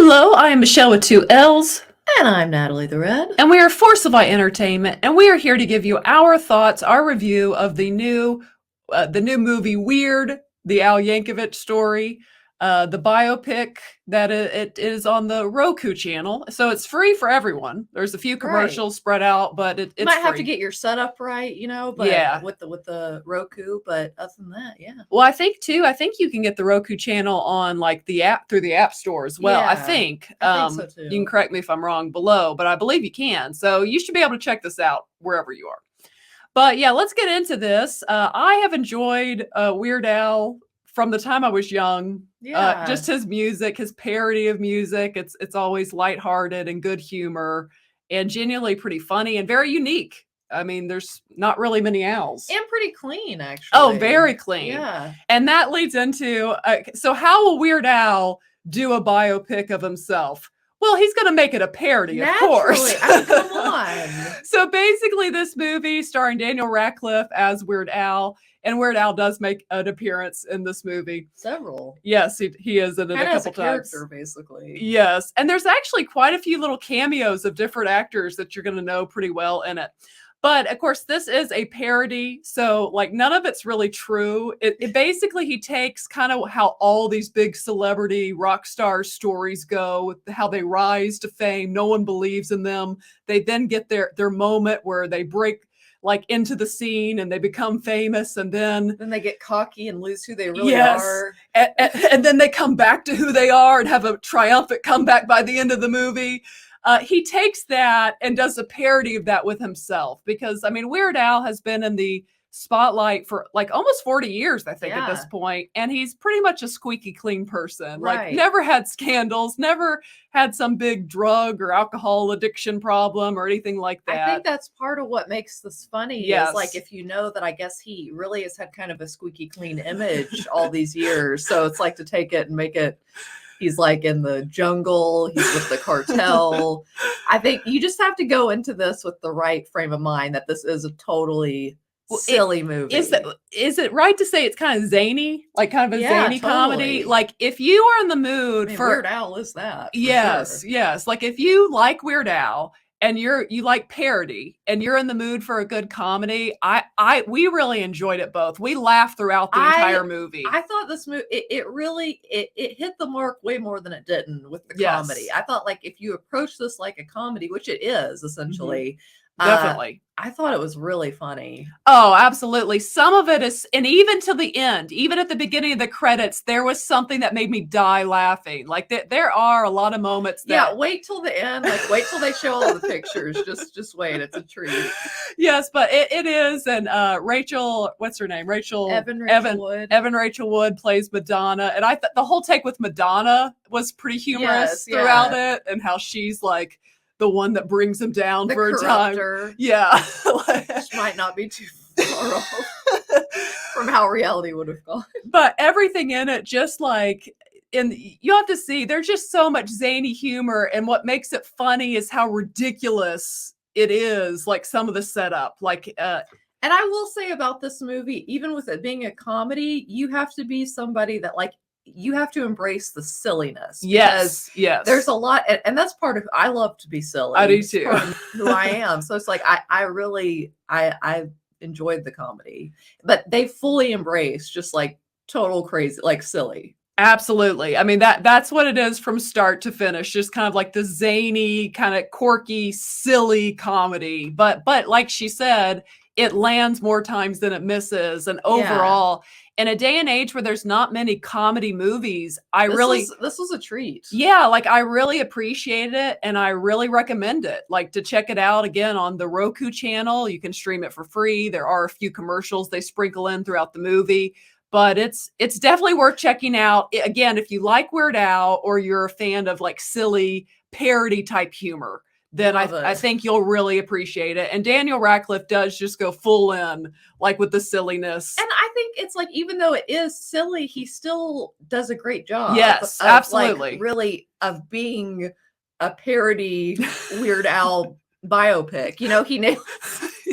Hello, I am Michelle with two L's. And I'm Natalie the Red. And we are Forcify Entertainment, and we are here to give you our thoughts, our review of the new movie Weird, the Al Yankovic story, the biopic that it is on the Roku channel. So it's free for everyone. There's a few commercials spread out, but it's might have free. to get your setup right, but Yeah. with the Roku. But other than that, yeah. Well, I think you can get the Roku channel on like the app through the App Store as well. Yeah, I think. I think so too. You can correct me if I'm wrong below, but I believe you can. So you should be able to check this out wherever you are. But yeah, let's get into this. I have enjoyed Weird Al from the time I was young. Yeah. Just his music, his parody of music. It's always lighthearted and good humor and genuinely pretty funny and very unique. I mean, there's not really many Als. And pretty clean, actually. Oh, very clean. Yeah. And that leads into, so how will Weird Al do a biopic of himself? Well, he's going to make it a parody, of course. I mean, come on. So basically, this movie starring Daniel Radcliffe as Weird Al, and Weird Al does make an appearance in this movie. Several. Yes, he is in it a couple times. Character, basically. Yes, and there's actually quite a few little cameos of different actors that you're going to know pretty well in it. But of course, this is a parody, so like none of it's really true. It basically, he takes kind of how all these big celebrity rock star stories go, how they rise to fame. No one believes in them. They then get their moment where they break like into the scene and they become famous, and then they get cocky and lose who they really are. And then they come back to who they are and have a triumphant comeback by the end of the movie. He takes that and does a parody of that with himself because, I mean, Weird Al has been in the spotlight for like almost 40 years, I think, at this point. And he's pretty much a squeaky clean person. Like never had scandals, never had some big drug or alcohol addiction problem or anything like that. I think that's part of what makes this funny. Yes. Is like, if you know that I guess he really has had kind of a squeaky clean image all these years. So it's like to take it and make it, he's like in the jungle, he's with the cartel. I think you just have to go into this with the right frame of mind that this is a totally silly movie. Is it right to say it's kind of zany? Like kind of a zany comedy? Like if you are in the mood for Weird Al is that. Yes, sure. Yes. Like if you like Weird Al and you like parody and you're in the mood for a good comedy, we really enjoyed it both. We laughed throughout the entire movie. I thought this movie it really hit the mark way more than it didn't with the comedy. I thought like if you approach this like a comedy, which it is essentially, definitely. I thought it was really funny. Oh, absolutely. Some of it is, and even to the end, even at the beginning of the credits, there was something that made me die laughing. Like there are a lot of moments that wait till the end. Like wait till they show all the pictures. Just wait. It's a treat. Yes, but it is. And Rachel, what's her name? Evan Rachel Wood plays Madonna. And I thought the whole take with Madonna was pretty humorous throughout it, and how she's like the one that brings him down for a time. Yeah. Which might not be too far off from how reality would have gone. But everything in it, just like, and you have to see, there's just so much zany humor. And what makes it funny is how ridiculous it is. Like some of the setup, like, and I will say about this movie, even with it being a comedy, you have to be somebody that like, you have to embrace the silliness. Yes. There's a lot, and that's part of. I love to be silly. I do too. Part of who I am. So it's like I really enjoyed the comedy, but they fully embrace just like total crazy, like silly. Absolutely. I mean that's what it is from start to finish. Just kind of like the zany, kind of quirky, silly comedy. But like she said, it lands more times than it misses, and overall. In a day and age where there's not many comedy movies, this was a treat. Yeah, like I really appreciated it, and I really recommend it. Like to check it out again on the Roku channel. You can stream it for free. There are a few commercials they sprinkle in throughout the movie, but it's definitely worth checking out. Again, if you like Weird Al or you're a fan of like silly parody type humor, then I think you'll really appreciate it. And Daniel Radcliffe does just go full in, like with the silliness. And I think it's like, even though it is silly, he still does a great job. Yes, absolutely. Like, really, of being a parody Weird Al biopic. You know, he nails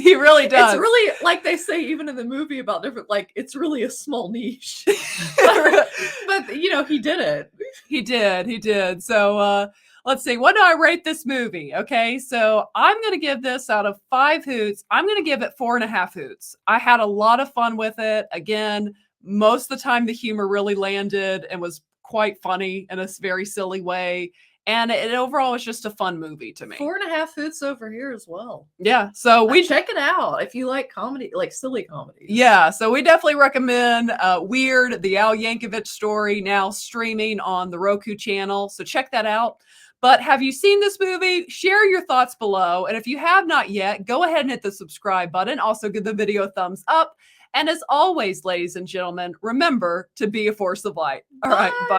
He really does. It's really like they say even in the movie about different, like it's really a small niche. But you know, he did it. He did. So let's see. What do I rate this movie? Okay, so I'm gonna give this out of 5 hoots. I'm gonna give it 4.5 hoots. I had a lot of fun with it. Again, most of the time the humor really landed and was quite funny in a very silly way. And it overall was just a fun movie to me. 4.5 hoots over here as well. Yeah, so we check it out if you like comedy, like silly comedies. Yeah, so we definitely recommend Weird, the Al Yankovic Story, now streaming on the Roku channel. So check that out. But have you seen this movie? Share your thoughts below. And if you have not yet, go ahead and hit the subscribe button. Also give the video a thumbs up. And as always, ladies and gentlemen, remember to be a force of light. All right, bye.